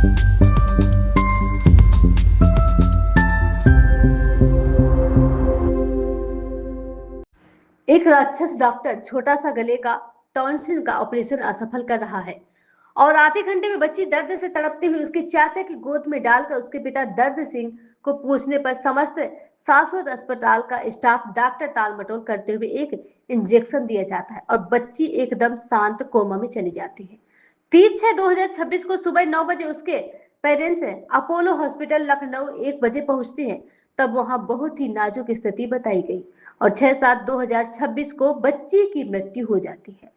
एक राक्षस डॉक्टर छोटा सा गले का टॉन्सिल का ऑपरेशन असफल कर रहा है और आधे घंटे में बच्ची दर्द से तड़पती हुई उसके चाचा की गोद में डालकर उसके पिता दर्द सिंह को पूछने पर समस्त शाश्वत अस्पताल का स्टाफ डॉक्टर टाल मटोल करते हुए एक इंजेक्शन दिया जाता है और बच्ची एकदम शांत कोमा में चली जाती है। 30/6/2026 को सुबह 9 बजे उसके पेरेंट्स अपोलो हॉस्पिटल लखनऊ 1 बजे पहुंचते हैं। तब वहां बहुत ही नाजुक स्थिति बताई गई और 6/7/2026 को बच्ची की मृत्यु हो जाती है।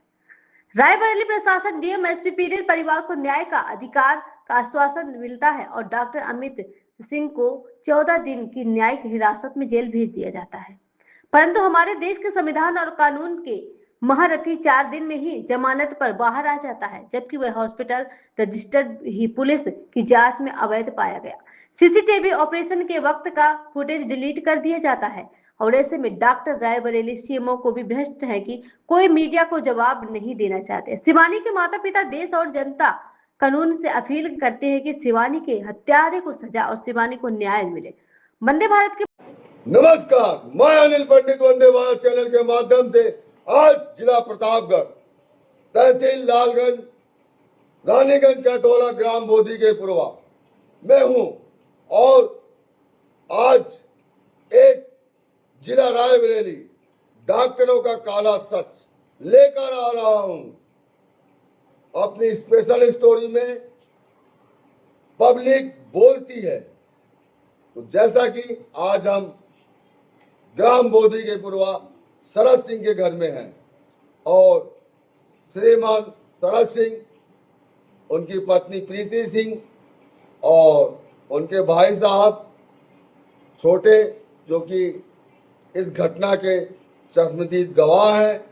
रायबरेली प्रशासन डीएम एसपी पीड़ित परिवार को न्याय का अधिकार का आश्वासन मिलता है और डॉक्टर अमित सिंह को 14 दिन की न्यायिक हिरासत में जेल भेज दिया जाता है। परंतु हमारे देश के संविधान और कानून के महारथी 4 दिन में ही जमानत पर बाहर आ जाता है, जबकि वह हॉस्पिटल रजिस्टर्ड ही पुलिस की जांच में अवैध पाया गया। सीसीटीवी ऑपरेशन के वक्त का फुटेज डिलीट कर दिया जाता है और ऐसे में डॉक्टर रायबरेली सीएमओ को भी भ्रष्ट है कि कोई मीडिया को जवाब नहीं देना चाहते। शिवानी के माता पिता देश और जनता कानून से अपील करते हैं कि शिवानी के हत्यारे को सजा और शिवानी को न्याय मिले। वंदे भारत के नमस्कार, मैं अनिल पंडित वंदे भारत चैनल के माध्यम से आज जिला प्रतापगढ़, तहसील लालगंज, रानीगंज कैथोला, ग्राम बोधी के पुरवा में हूं और आज एक जिला रायबरेली डॉक्टरों का काला सच लेकर आ रहा हूं। अपनी स्पेशल स्टोरी में पब्लिक बोलती है, तो जैसा कि आज हम ग्राम बोधी के पुरवा शरद सिंह के घर में हैं और श्रीमान शरद सिंह, उनकी पत्नी प्रीति सिंह और उनके भाई साहब छोटे, जो कि इस घटना के चश्मदीद गवाह हैं।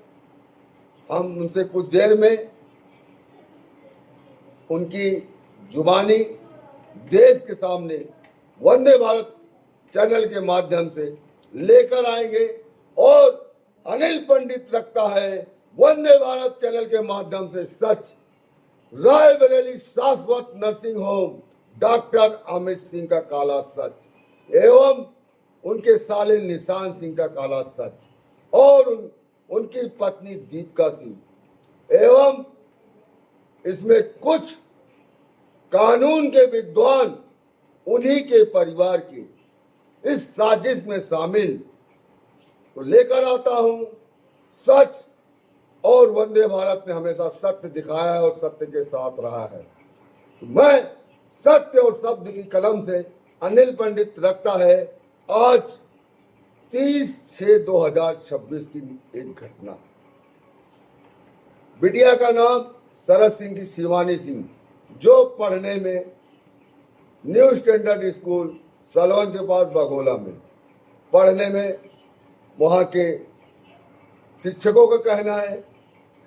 हम उनसे कुछ देर में उनकी जुबानी देश के सामने वंदे भारत चैनल के माध्यम से लेकर आएंगे और अनिल पंडित रखता है वंदे भारत चैनल के माध्यम से सच। रायबरेली शाश्वत nursing home doctor Amit Singh का काला सच एवं उनके साले निशान सिंह का काला सच और उनकी पत्नी दीपिका सिंह एवं इसमें कुछ कानून के विद्वान उन्हीं के परिवार की इस साजिश में शामिल तो लेकर आता हूं सच। और वंदे भारत ने हमेशा सत्य दिखाया है और सत्य के साथ रहा है। तो मैं सत्य और शब्द की कलम से अनिल पंडित रखता है आज 30/6/2026 की एक घटना। बिटिया का नाम शरद सिंह की शिवानी सिंह, जो पढ़ने में न्यू स्टैंडर्ड स्कूल सलवन के पास बघोला में पढ़ने में वहाँ के शिक्षकों का कहना है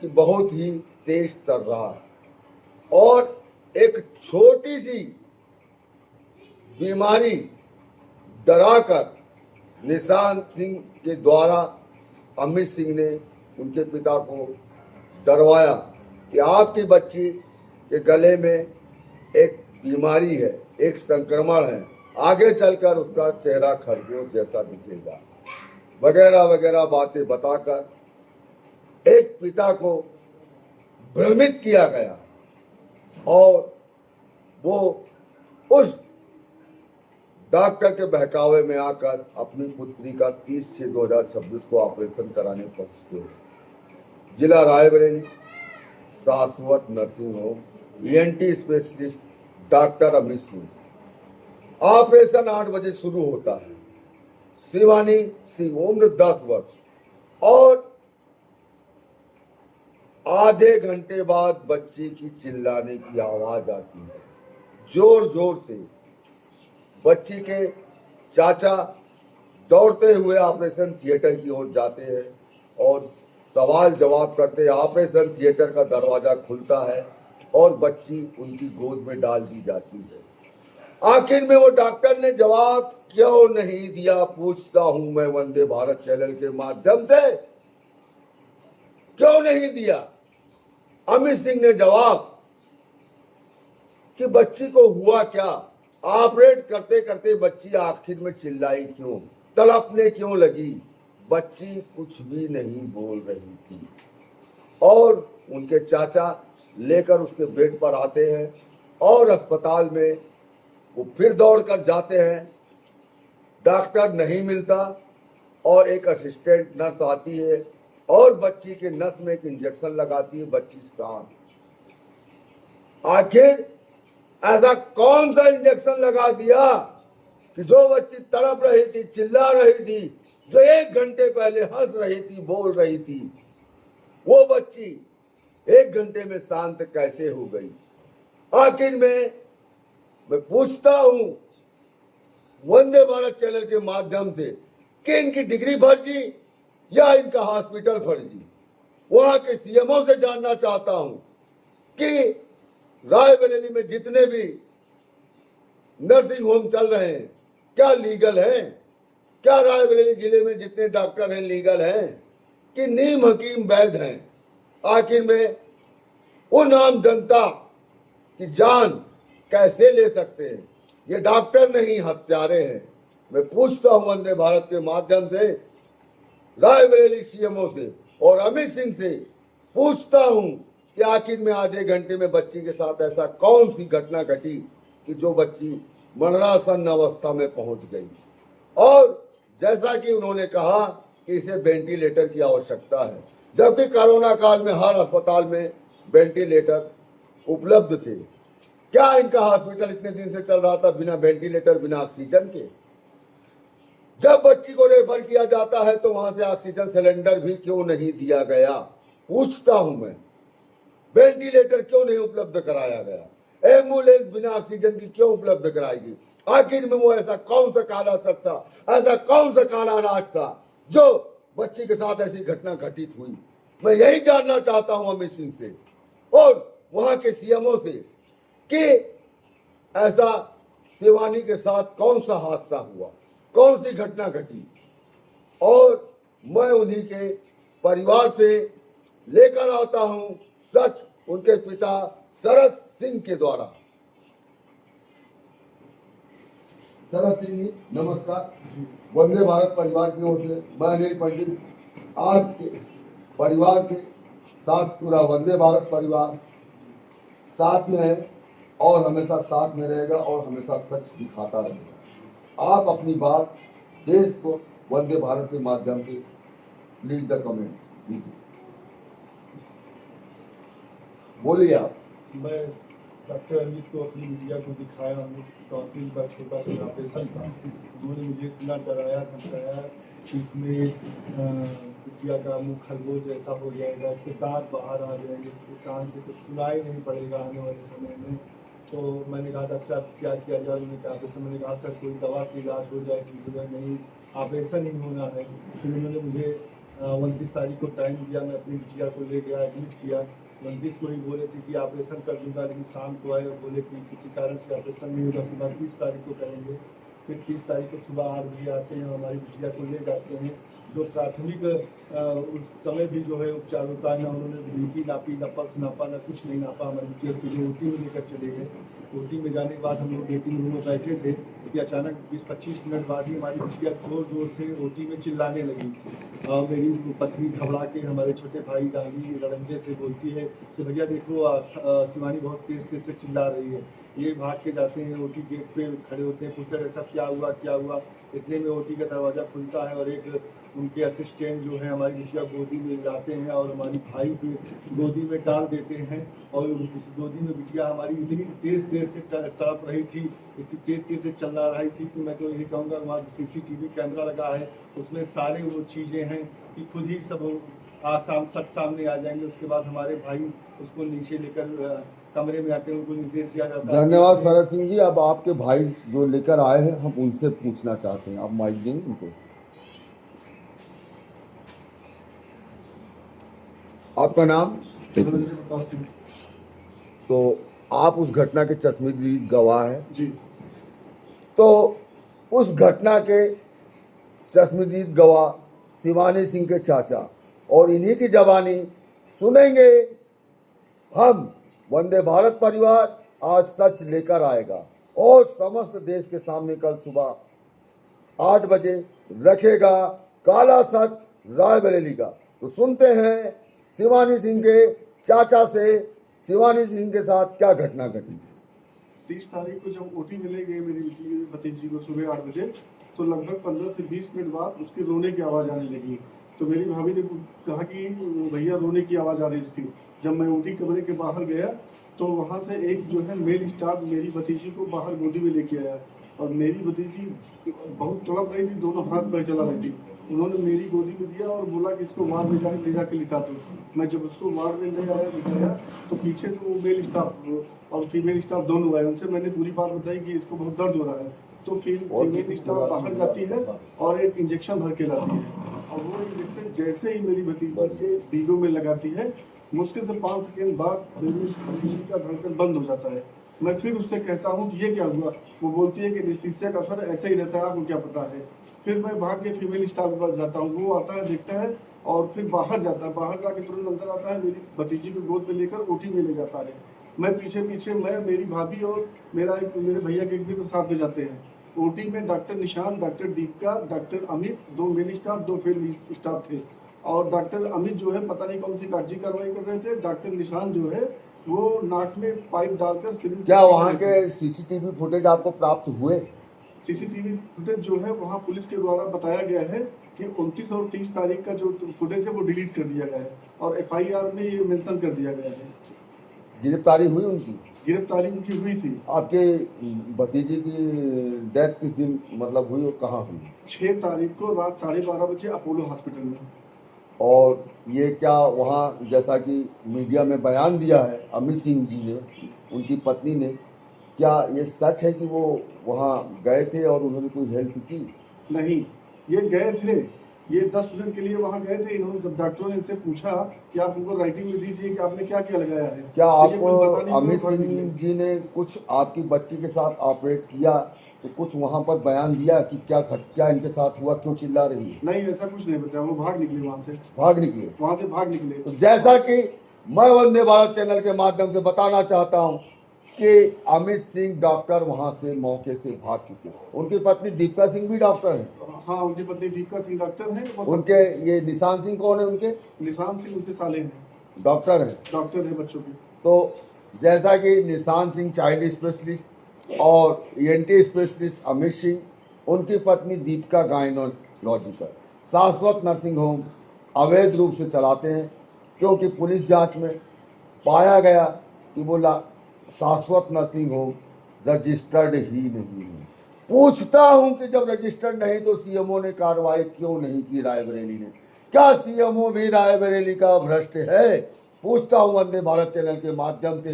कि बहुत ही तेज तर रहा है और एक छोटी सी बीमारी डराकर निशान सिंह के द्वारा अमित सिंह ने उनके पिता को डरवाया कि आपकी बच्ची के गले में एक बीमारी है, एक संक्रमण है, आगे चलकर उसका चेहरा खरगोश जैसा दिखेगा, वगैरह वगैरह बातें बताकर एक पिता को भ्रमित किया गया और वो उस डॉक्टर के बहकावे में आकर अपनी पुत्री का 30/6/2026 को ऑपरेशन कराने पहुंचते हैं। जिला रायबरेली शाश्वत nursing home ENT specialist doctor Amit Singh. Operation 8 बजे शुरू होता है। शिवानी सिंह, उम्र 10 वर्ष और आधे घंटे बाद बच्ची की चिल्लाने की आवाज आती है, जोर जोर से। बच्ची के चाचा दौड़ते हुए ऑपरेशन थिएटर की ओर जाते हैं और सवाल जवाब करते हैं। ऑपरेशन थिएटर का दरवाजा खुलता है और बच्ची उनकी गोद में डाल दी जाती है। आखिर में वो डॉक्टर ने जवाब क्यों नहीं दिया, पूछता हूं मैं वंदे भारत चैनल के माध्यम से, क्यों नहीं दिया? अमित सिंह ने जवाब कि बच्ची को हुआ क्या, ऑपरेट करते करते बच्ची आखिर में चिल्लाई क्यों, तड़पने क्यों लगी। बच्ची कुछ भी नहीं बोल रही थी और उनके चाचा लेकर उसके बेड पर आते हैं और अस्पताल में वो फिर दौड़कर जाते हैं। डॉक्टर नहीं मिलता और एक असिस्टेंट नर्स आती है और बच्ची के नस में एक इंजेक्शन लगाती है, बच्ची शांत। आखिर ऐसा कौन सा इंजेक्शन लगा दिया कि जो बच्ची तड़प रही थी, चिल्ला रही थी, जो 1 घंटे पहले हंस रही थी, बोल रही थी, वो बच्ची 1 घंटे में शांत कैसे हो गई। आखिर में मैं पूछता हूं वंदे भारत चैनल के माध्यम से कि इनकी डिग्री फर्जी या इनका हॉस्पिटल फर्जी। वहां के सीएमओ से जानना चाहता हूं कि रायबरेली में जितने भी नर्सिंग होम चल रहे हैं क्या लीगल हैं? क्या रायबरेली जिले में जितने डॉक्टर हैं लीगल हैं कि नीम हकीम वैध हैं? आखिर में उन आम जनता की जान कैसे ले सकते हैं? ये डॉक्टर नहीं हत्यारे हैं। मैं पूछता हूं वंदे भारत के माध्यम से रायबरेली सीएमओ से और अमित सिंह से पूछता हूं कि आखिर में आधे घंटे में बच्ची के साथ ऐसा कौन सी घटना घटी कि जो बच्ची मरणासन अवस्था में पहुंच गई। और जैसा कि उन्होंने कहा कि इसे वेंटिलेटर की आवश्यकता है, जबकि कोरोना काल में हर अस्पताल में वेंटिलेटर उपलब्ध थे। क्या इनका हॉस्पिटल इतने दिन से चल रहा था बिना वेंटिलेटर, बिना ऑक्सीजन के? जब बच्ची को रेफर किया जाता है तो वहां से ऑक्सीजन सिलेंडर भी क्यों नहीं दिया गया? पूछता हूं मैं, वेंटिलेटर क्यों नहीं उपलब्ध कराया गया? एम्बुलेंस बिना ऑक्सीजन की क्यों उपलब्ध कराएगी? आखिर में वो ऐसा कौन सा काला सच था, ऐसा कौन सा काला राज था जो बच्ची के साथ ऐसी घटना घटित हुई? मैं यही जानना चाहता हूं अमित सिंह से और वहां के सीएमओ से कि ऐसा शिवानी के साथ कौन सा हादसा हुआ, कौन सी घटना घटी। और मैं उन्हीं के परिवार से लेकर आता हूं सच उनके पिता शरद सिंह के द्वारा। शरद सिंह जी नमस्कार। वंदे भारत परिवार की ओर से मैं अनिल पंडित आज के परिवार के साथ पूरा वंदे भारत परिवार साथ में है और हमेशा साथ में रहेगा और हमेशा सच दिखाता रहेगा। आप अपनी बात देश को वंदे भारत के माध्यम से प्लीज द कमेंट दीजिए, बोलिए आप। मैं डॉक्टर अमित को अपनी मीडिया को दिखाया, टॉन्सिल का छोटा सा ऑपरेशन था। उन्होंने मुझे इतना डराया धमकाया कि इसमें बिटिया का मुंह खरगोश जैसा हो जाएगा, इसके दांत बाहर आ जाएंगे, इसके कान से कुछ सुनाई नहीं पड़ेगा आने वाले समय में। तो मैंने कहा डॉक्टर साहब क्या किया जाए? उन्होंने कहा ऑपरेशन। मैंने कहा सर कोई दवा से इलाज हो जाए, ठीक हो जाए। नहीं, ऑपरेशन ही होना है। फिर उन्होंने मुझे 29 तारीख को टाइम दिया। मैं अपनी बिटिया को ले गया, एडमिट किया। 29 को ही बोले थे कि ऑपरेशन कर दूंगा, लेकिन शाम को आए और बोले कि किसी कारण से ऑपरेशन नहीं होगा, सुबह 30 तारीख को करेंगे। फिर 30 तारीख को सुबह 8 बजे आते हैं, हमारी बिटिया को ले जाते हैं। जो प्राथमिक उस समय भी जो है उपचार होता है, ना उन्होंने बीपी नापी, ना पल्स नापा, ना कुछ नहीं नापा। हमारी बिटिया सीधे ओटी में लेकर चले गए। ओटी में जाने के बाद हम लोग वेटिंग रूम में बैठे थे कि अचानक 20-25 मिनट बाद ही हमारी बिटिया जोर जोर से ओटी में चिल्लाने लगी। मेरी पत्नी घबरा के हमारे छोटे भाई गांधी रड़ंजे से बोलती है कि भैया देखो शिवानी बहुत तेज तेज से चिल्ला रही है। ये भाग के जाते हैं, ओटी गेट पे खड़े होते हैं, पूछते हैं सब क्या हुआ क्या हुआ। इतने में ओटी का दरवाज़ा खुलता है और एक उनके असिस्टेंट जो है हमारी बिटिया गोदी में लाते हैं और हमारी भाई को गोदी में डाल देते हैं। और उस गोदी में बिटिया हमारी इतनी तेज़ तेज़ से तड़प रही थी, इतनी तेज़ तेज़ से चला रही थी कि मैं तो यही कहूँगा वहाँ CCTV कैमरा लगा है, उसमें सारे वो चीज़ें हैं कि खुद ही सब सच सामने आ जाएंगे। उसके बाद हमारे भाई उसको नीचे लेकर कमरे में आते हैं, उनको निर्देश दिया जाता है। धन्यवाद शरद सिंह जी। अब आपके भाई जो लेकर आए हैं हम उनसे पूछना चाहते हैं, आप माइक देंगे उनको। आपका नाम? तो आप उस घटना के चश्मदीद गवाह हैं जी। तो उस घटना के चश्मदीद गवाह शिवानी सिंह के चाचा और इन्हीं की जबानी सुनेंगे हम वंदे भारत परिवार आज सच लेकर आएगा और समस्त देश के सामने कल सुबह 8 बजे रखेगा काला सच रायबरेली का। तो सुनते हैं शिवानी सिंह के चाचा से, शिवानी सिंह के साथ क्या घटना घटी। 30 तारीख को जब ओटी मिले गए मेरी भतीजी को सुबह 8 बजे, तो लगभग 15 से 20 मिनट बाद उसके रोने की आवाज़ आने लगी। तो मेरी भाभी ने कहा कि भैया रोने की आवाज़ आ रही है उसकी। जब मैं ओटी कमरे के बाहर गया तो वहाँ से एक जो है मेल स्टाफ मेरी भतीजी को बाहर गोदी में लेके आया और मेरी भतीजी बहुत तड़प रही थी, दोनों हाथ पैर चला रही थी। उन्होंने मेरी गोदी में दिया और बोला कि इसको वार्ड में ले जाके लिखा दो। मैं जब उसको वार्ड में ले आया दिखाया तो पीछे से वो मेल स्टाफ और फीमेल स्टाफ दोनों आए। उनसे मैंने पूरी बात बताई कि इसको बहुत दर्द हो रहा है। तो फीमेल स्टाफ बाहर जाती है और एक इंजेक्शन भर के लाती है और वो इंजेक्शन जैसे ही मेरी भतीजी के बीगों में लगाती है, मुश्किल से 5 सेकेंड बाद मेरी भतीजी का धड़कन बंद हो जाता है। मैं फिर उससे कहता हूँ कि ये क्या हुआ। वो बोलती है कि एनेस्थीसिया का असर ऐसे ही रहता है, आपको क्या पता है। फिर मैं भाग के फीमेल स्टाफ के पास जाता हूँ, वो आता है, देखता है और फिर बाहर जाता है। बाहर जाके तुरंत अंदर आता है, मेरी भतीजी को गोद में लेकर ओटी में ले जाता है। मैं पीछे मैं मेरी भाभी और मेरे भैया के भी तो साथ में जाते हैं। ओटी में डॉक्टर निशान, doctor Deepika, doctor Amit, 2 mail staff, 2 female staff थे। और डॉक्टर अमित जो है पता नहीं कौन सी कागजी कार्रवाई कर रहे थे। डॉक्टर निशान जो है वो नाक में पाइप डालकर सिरिंज। क्या वहाँ के सीसीटीवी फुटेज आपको प्राप्त हुए? सीसीटीवी फुटेज जो है वहाँ पुलिस के द्वारा बताया गया है कि 29 और 30 तारीख का जो फुटेज है वो डिलीट कर दिया गया है और FIR में ये मेंशन कर दिया गया है। गिरफ्तारी हुई उनकी? गिरफ्तारी उनकी हुई थी। आपके भतीजे की डेथ किस दिन मतलब हुई और कहाँ हुई? 6 तारीख को रात 12:30 बजे अपोलो हॉस्पिटल में। और ये क्या वहाँ जैसा कि मीडिया में बयान दिया है अमित सिंह जी ने, उनकी पत्नी ने, क्या ये सच है कि वो वहाँ गए थे और उन्होंने कोई हेल्प की? नहीं, ये गए थे, ये 10 मिनट के लिए वहाँ गए थे। इन्होंने जब डॉक्टरों ने इनसे पूछा कि आप उनको राइटिंग में दीजिए कि आपने क्या क्या लगाया है। क्या तो ये आपको कुछ पता नहीं अमित क्यों सिंह जी ने कुछ आपकी बच्ची के साथ ऑपरेट किया तो कुछ वहाँ पर बयान दिया कि क्या इनके साथ हुआ, क्यों चिल्ला रही है? नहीं, ऐसा कुछ नहीं बताया। वो भाग निकले वहाँ से। भाग निकले? वहाँ से भाग निकले। तो जैसा कि मैं वंदे भारत चैनल के माध्यम से बताना चाहता हूँ कि अमित सिंह डॉक्टर वहाँ से मौके से भाग चुके। उनकी पत्नी दीपिका सिंह भी डॉक्टर हैं। हाँ, उनकी पत्नी दीपिका सिंह डॉक्टर हैं। उनके ये निशान सिंह कौन है? उनके निशान सिंह उनके साले हैं, डॉक्टर हैं। डॉक्टर है बच्चों के। तो जैसा कि निशान सिंह चाइल्ड स्पेशलिस्ट और ENT स्पेशलिस्ट अमित सिंह, उनकी पत्नी दीपिका गायनोलॉजिकल शाश्वत नर्सिंग होम अवैध रूप से चलाते हैं, क्योंकि पुलिस जांच में पाया गया कि वो शाश्वत नर्सिंग होम रजिस्टर्ड ही नहीं है। पूछता हूं कि जब रजिस्टर्ड नहीं तो CMO ने कार्रवाई क्यों नहीं की रायबरेली ने? क्या CMO भी रायबरेली का भ्रष्ट है? पूछता हूं वंदे भारत चैनल के माध्यम से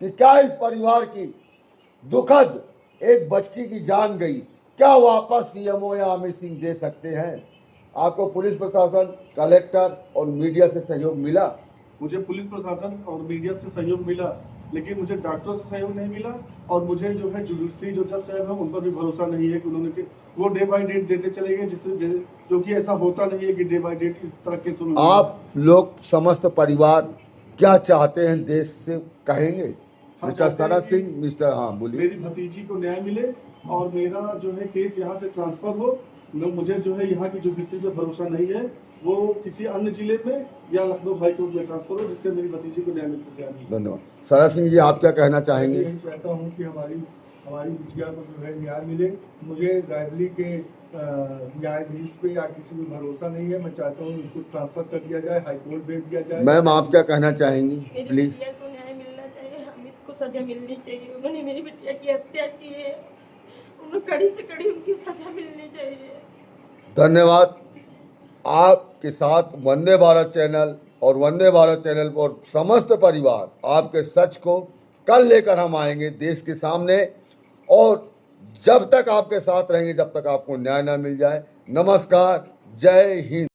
कि क्या इस परिवार की दुखद एक बच्ची की जान गई, क्या वापस CMO या अमित सिंह दे सकते हैं? आपको पुलिस प्रशासन, कलेक्टर और मीडिया से सहयोग मिला? मुझे पुलिस प्रशासन और मीडिया से सहयोग मिला, लेकिन मुझे डॉक्टरों से सहयोग नहीं मिला। और मुझे जो है जुडिशरी जो जज साहब है उन पर भी भरोसा नहीं है कि उन्होंने वो डे बाय डेट देते चले गए, जिससे जो कि ऐसा होता नहीं है कि डे बाय डेट इस तरह के सुन। आप लोग समस्त परिवार क्या चाहते हैं देश से कहेंगे? मिस्टर शरद सिंह, मिस्टर, हाँ बोलिए। मेरी भतीजी को न्याय मिले और मेरा जो है केस यहाँ से ट्रांसफर हो। मुझे जो है यहाँ की जुडिशरी पे भरोसा नहीं है, वो किसी अन्य जिले में या लखनऊ हाई कोर्ट में ट्रांसफर हो, जिससे मेरी भतीजी को न्याय मिल सके। धन्यवाद। शरद सिंह जी, आप क्या कहना चाहेंगे? यही चाहता हूँ कि हमारी बिटिया को जो है न्याय मिले। मुझे रायबरेली के न्यायाधीश पे या किसी पे भरोसा नहीं है। मैं चाहता हूँ उसको ट्रांसफर कर दिया जाए, हाई कोर्ट भेज दिया जाए। मैम, आप क्या कहना चाहेंगी? मेरी प्लीज। बिटिया को न्याय मिलना चाहिए, अमित को सजा मिलनी चाहिए। उन्होंने मेरी बिटिया की हत्या की है, उन्हें कड़ी से कड़ी उनकी सजा मिलनी चाहिए। धन्यवाद। आपके साथ वंदे भारत चैनल और वंदे भारत चैनल पर समस्त परिवार आपके सच को कल लेकर हम आएंगे देश के सामने, और जब तक आपके साथ रहेंगे जब तक आपको न्याय ना मिल जाए। नमस्कार, जय हिंद।